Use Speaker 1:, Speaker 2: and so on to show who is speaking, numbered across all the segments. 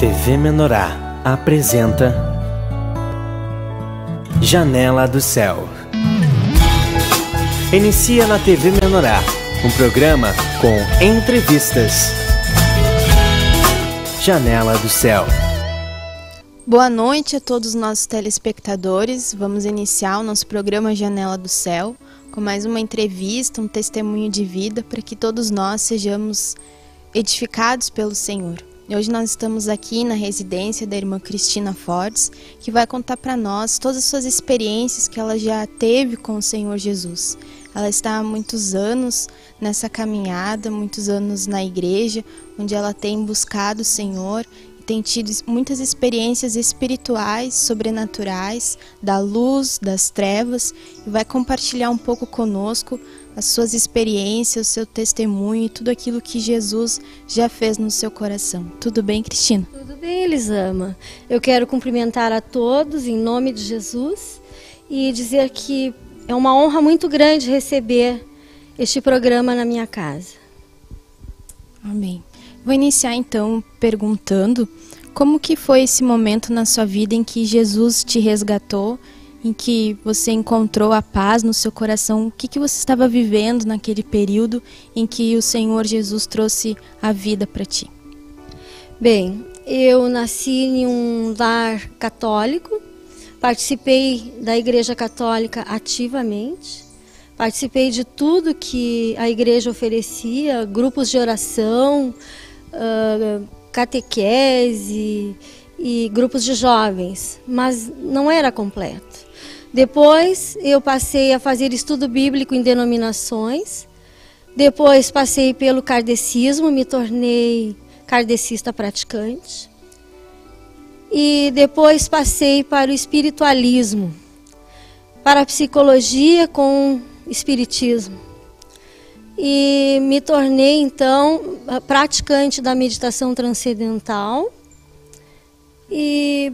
Speaker 1: TV Menorá apresenta Janela do Céu. Inicia na TV Menorá um programa com entrevistas. Janela do Céu.
Speaker 2: Boa noite a todos os nossos telespectadores. Vamos iniciar o nosso programa Janela do Céu com mais uma entrevista, um testemunho de vida para que todos nós sejamos edificados pelo Senhor. E hoje nós estamos aqui na residência da irmã Cristina Fortes, que vai contar para nós todas as suas experiências que ela já teve com o Senhor Jesus. Ela está há muitos anos nessa caminhada, muitos anos na igreja, onde ela tem buscado o Senhor e tem tido muitas experiências espirituais, sobrenaturais, da luz, das trevas, e vai compartilhar um pouco conosco as suas experiências, o seu testemunho e tudo aquilo que Jesus já fez no seu coração. Tudo bem, Cristina?
Speaker 3: Tudo bem, Elisama. Eu quero cumprimentar a todos em nome de Jesus e dizer que é uma honra muito grande receber este programa na minha casa.
Speaker 2: Amém. Vou iniciar então perguntando como que foi esse momento na sua vida em que Jesus te resgatou, em que você encontrou a paz no seu coração. O que você estava vivendo naquele período em que o Senhor Jesus trouxe a vida para ti?
Speaker 3: Bem, eu nasci em um lar católico, participei da Igreja Católica ativamente, participei de tudo que a igreja oferecia, grupos de oração, catequese e grupos de jovens, mas não era completo. Depois eu passei a fazer estudo bíblico em denominações, depois passei pelo kardecismo, me tornei kardecista praticante, e depois passei para o espiritualismo, para a psicologia com espiritismo, e me tornei então praticante da meditação transcendental e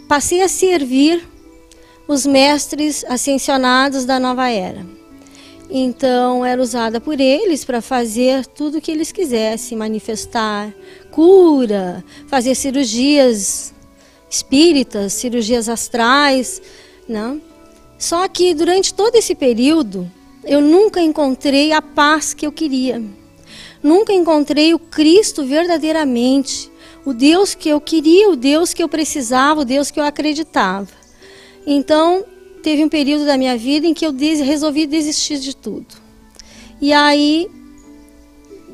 Speaker 3: passei a servir os mestres ascensionados da nova era. Então era usada por eles para fazer tudo o que eles quisessem, manifestar cura, fazer cirurgias espíritas, cirurgias astrais, né? Só que durante todo esse período eu nunca encontrei a paz que eu queria. Nunca encontrei o Cristo verdadeiramente, o Deus que eu queria, o Deus que eu precisava, o Deus que eu acreditava. Então, teve um período da minha vida em que eu resolvi desistir de tudo. E aí,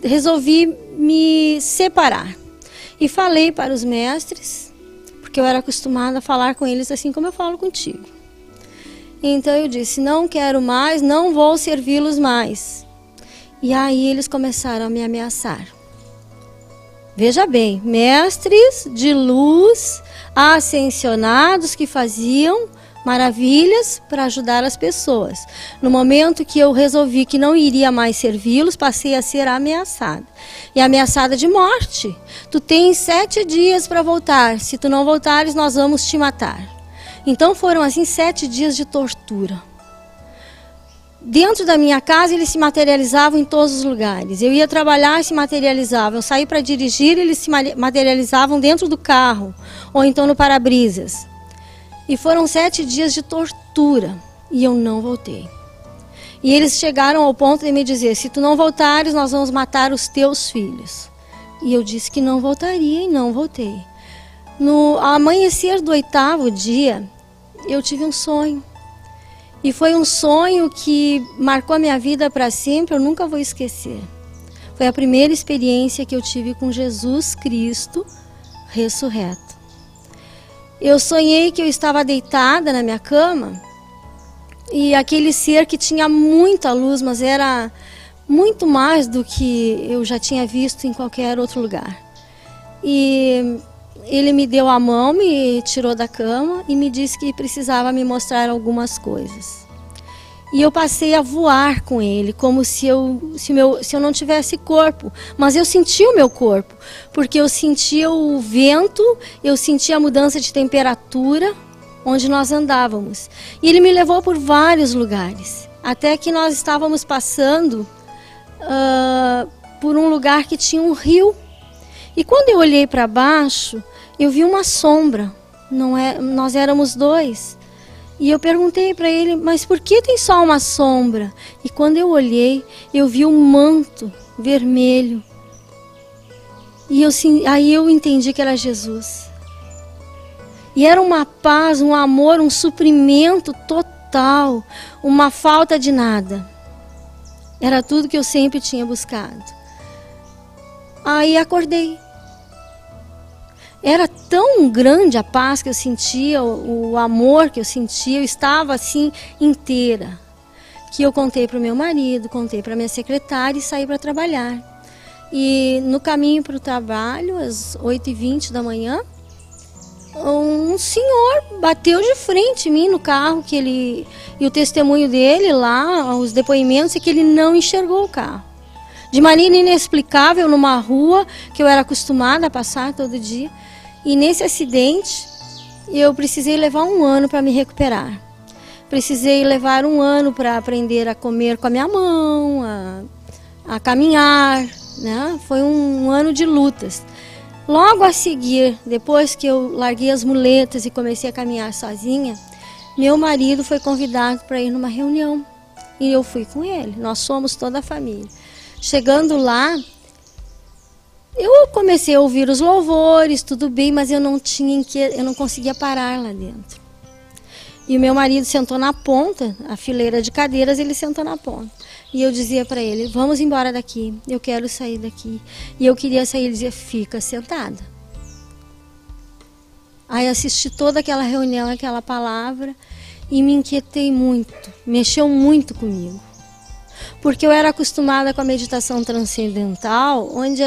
Speaker 3: resolvi me separar. E falei para os mestres, porque eu era acostumada a falar com eles assim como eu falo contigo. Então eu disse, não quero mais, não vou servi-los mais. E aí eles começaram a me ameaçar. Veja bem, mestres de luz, ascensionados que faziam maravilhas para ajudar as pessoas. No momento que eu resolvi que não iria mais servi-los, passei a ser ameaçada. E ameaçada de morte. Tu tens 7 dias para voltar. Se tu não voltares, nós vamos te matar. Então foram assim 7 dias de tortura. Dentro da minha casa eles se materializavam em todos os lugares. Eu ia trabalhar e se materializavam. Eu saí para dirigir, eles se materializavam dentro do carro ou então no para-brisas. E foram 7 dias de tortura e eu não voltei. E eles chegaram ao ponto de me dizer, se tu não voltares, nós vamos matar os teus filhos. E eu disse que não voltaria e não voltei. No amanhecer do 8º dia, eu tive um sonho. E foi um sonho que marcou a minha vida para sempre, eu nunca vou esquecer. Foi a primeira experiência que eu tive com Jesus Cristo ressurreto. Eu sonhei que eu estava deitada na minha cama e aquele ser que tinha muita luz, mas era muito mais do que eu já tinha visto em qualquer outro lugar. E ele me deu a mão, me tirou da cama e me disse que precisava me mostrar algumas coisas. E eu passei a voar com ele, como se eu não tivesse corpo. Mas eu sentia o meu corpo, porque eu sentia o vento, eu sentia a mudança de temperatura onde nós andávamos. E ele me levou por vários lugares, até que nós estávamos passando por um lugar que tinha um rio. E quando eu olhei para baixo, eu vi uma sombra. Nós éramos 2. E eu perguntei para ele, mas por que tem só uma sombra? E quando eu olhei, eu vi um manto vermelho. E aí eu entendi que era Jesus. E era uma paz, um amor, um suprimento total, uma falta de nada. Era tudo que eu sempre tinha buscado. Aí acordei. Era tão grande a paz que eu sentia, o amor que eu sentia, eu estava assim inteira. Que eu contei para o meu marido, contei para minha secretária e saí para trabalhar. E no caminho para o trabalho, às 8h20 da manhã, um senhor bateu de frente em mim no carro, e o testemunho dele lá, os depoimentos, é que ele não enxergou o carro. De maneira inexplicável, numa rua que eu era acostumada a passar todo dia. E nesse acidente, eu precisei levar 1 ano para me recuperar. Precisei levar 1 ano para aprender a comer com a minha mão, a caminhar, né? Foi um ano de lutas. Logo a seguir, depois que eu larguei as muletas e comecei a caminhar sozinha, meu marido foi convidado para ir numa reunião. E eu fui com ele, nós somos toda a família. Chegando lá, eu comecei a ouvir os louvores, tudo bem, mas eu não conseguia parar lá dentro. E o meu marido sentou na ponta, a fileira de cadeiras, ele sentou na ponta. E eu dizia para ele, vamos embora daqui, eu quero sair daqui. E eu queria sair, ele dizia, fica sentada. Aí assisti toda aquela reunião, aquela palavra, e me inquietei muito, mexeu muito comigo. Porque eu era acostumada com a meditação transcendental, onde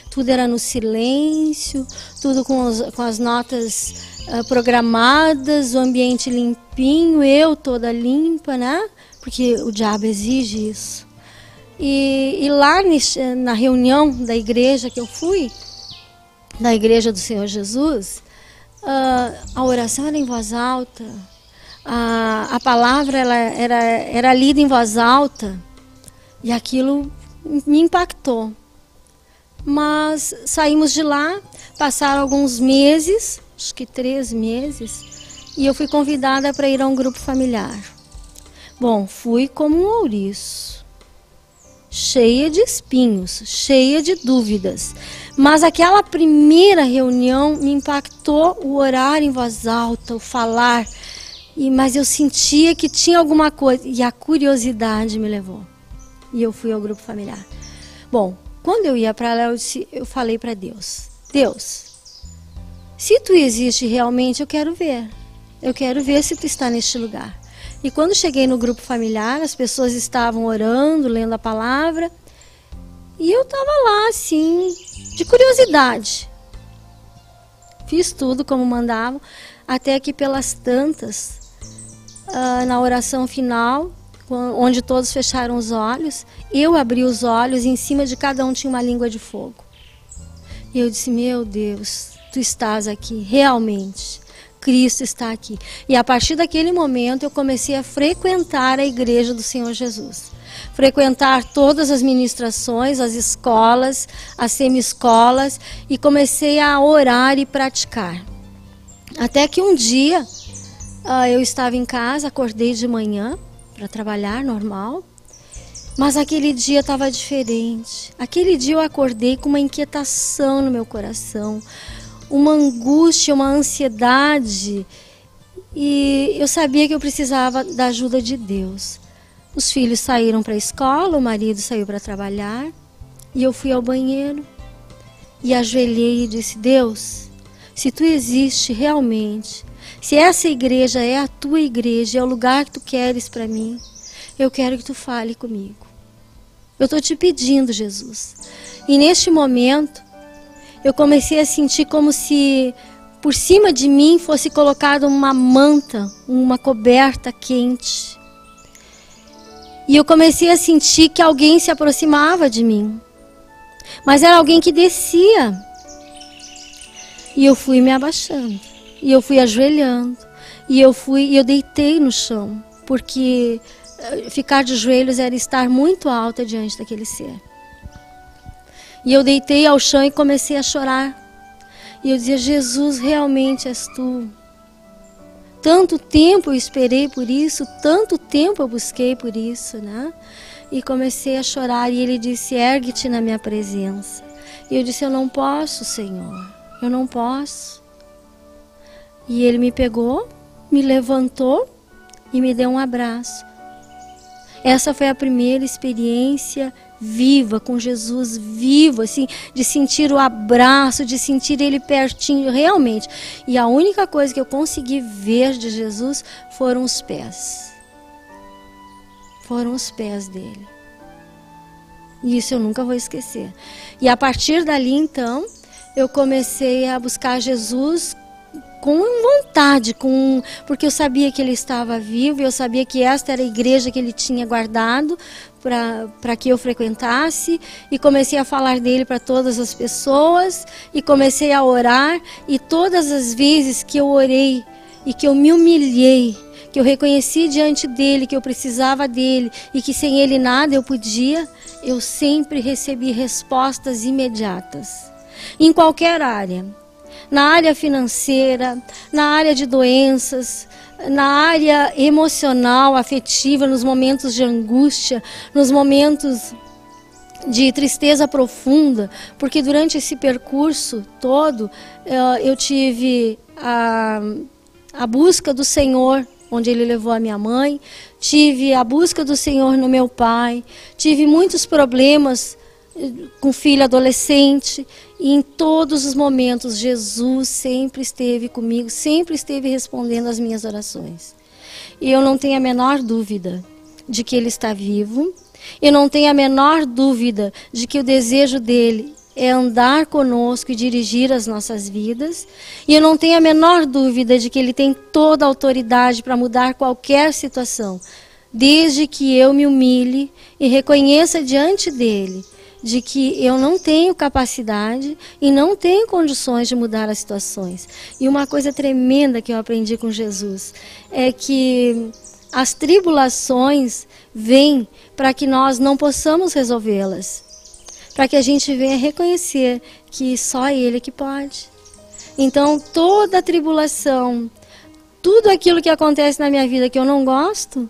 Speaker 3: tudo era no silêncio, tudo com as notas programadas, o ambiente limpinho, eu toda limpa, né? Porque o diabo exige isso. E lá na reunião da igreja que eu fui, da igreja do Senhor Jesus, a oração era em voz alta, a palavra era lida em voz alta, e aquilo me impactou. Mas saímos de lá, passaram alguns meses, acho que 3 meses, e eu fui convidada para ir a um grupo familiar. Bom, fui como um ouriço, cheia de espinhos, cheia de dúvidas. Mas aquela primeira reunião me impactou, o orar em voz alta, o falar. Mas eu sentia que tinha alguma coisa, e a curiosidade me levou. E eu fui ao grupo familiar. Bom, quando eu ia para lá, eu falei para Deus, Deus, se tu existe realmente, eu quero ver. Eu quero ver se tu está neste lugar. E quando cheguei no grupo familiar, as pessoas estavam orando, lendo a palavra. E eu estava lá, assim, de curiosidade. Fiz tudo como mandavam, até que pelas tantas, na oração final, onde todos fecharam os olhos, eu abri os olhos e em cima de cada um tinha uma língua de fogo. E eu disse, meu Deus, tu estás aqui, realmente. Cristo está aqui. E a partir daquele momento eu comecei a frequentar a igreja do Senhor Jesus. Frequentar todas as ministrações, as escolas, as semi-escolas, e comecei a orar e praticar. Até que um dia eu estava em casa, acordei de manhã para trabalhar normal, mas aquele dia estava diferente. Aquele dia eu acordei com uma inquietação no meu coração, uma angústia, uma ansiedade, e eu sabia que eu precisava da ajuda de Deus. Os filhos saíram para a escola, o marido saiu para trabalhar, e eu fui ao banheiro e ajoelhei e disse, Deus, se tu existe realmente, se essa igreja é a tua igreja, é o lugar que tu queres para mim, eu quero que tu fale comigo. Eu estou te pedindo, Jesus. E neste momento, eu comecei a sentir como se por cima de mim fosse colocada uma manta, uma coberta quente. E eu comecei a sentir que alguém se aproximava de mim. Mas era alguém que descia. E eu fui me abaixando. E eu fui ajoelhando. E eu deitei no chão. Porque ficar de joelhos era estar muito alta diante daquele ser. E eu deitei ao chão e comecei a chorar. E eu dizia, Jesus, realmente és tu. Tanto tempo eu esperei por isso, tanto tempo eu busquei por isso, né? E comecei a chorar e ele disse, ergue-te na minha presença. E eu disse, eu não posso, Senhor, eu não posso. E ele me pegou, me levantou e me deu um abraço. Essa foi a primeira experiência viva com Jesus, vivo, assim, de sentir o abraço, de sentir ele pertinho, realmente. E a única coisa que eu consegui ver de Jesus foram os pés. Foram os pés dele. E isso eu nunca vou esquecer. E a partir dali, então, eu comecei a buscar Jesus com vontade, porque eu sabia que ele estava vivo, eu sabia que esta era a igreja que ele tinha guardado para que eu frequentasse, e comecei a falar dele para todas as pessoas, e comecei a orar, e todas as vezes que eu orei, e que eu me humilhei, que eu reconheci diante dele que eu precisava dele, e que sem ele nada eu podia, eu sempre recebi respostas imediatas, em qualquer área. Na área financeira, na área de doenças, na área emocional, afetiva, nos momentos de angústia, nos momentos de tristeza profunda, porque durante esse percurso todo eu tive a busca do Senhor, onde Ele levou a minha mãe, tive a busca do Senhor no meu pai, tive muitos problemas com filho adolescente, e em todos os momentos Jesus sempre esteve comigo, sempre esteve respondendo às minhas orações. E eu não tenho a menor dúvida de que Ele está vivo, eu não tenho a menor dúvida de que o desejo dEle é andar conosco e dirigir as nossas vidas, e eu não tenho a menor dúvida de que Ele tem toda a autoridade para mudar qualquer situação, desde que eu me humilhe e reconheça diante dEle de que eu não tenho capacidade e não tenho condições de mudar as situações. E uma coisa tremenda que eu aprendi com Jesus é que as tribulações vêm para que nós não possamos resolvê-las, para que a gente venha reconhecer que só Ele que pode. Então toda a tribulação, tudo aquilo que acontece na minha vida que eu não gosto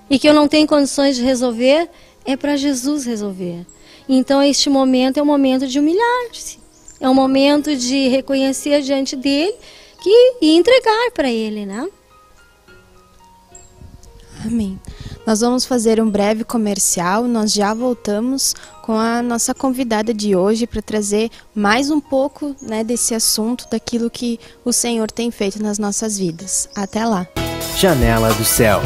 Speaker 3: e que eu não tenho condições de resolver, é para Jesus resolver. Então este momento é um momento de humilhar-se, é um momento de reconhecer diante dele e entregar para ele, né?
Speaker 2: Amém. Nós vamos fazer um breve comercial, nós já voltamos com a nossa convidada de hoje para trazer mais um pouco, né, desse assunto, daquilo que o Senhor tem feito nas nossas vidas. Até lá.
Speaker 1: Janela do Céu.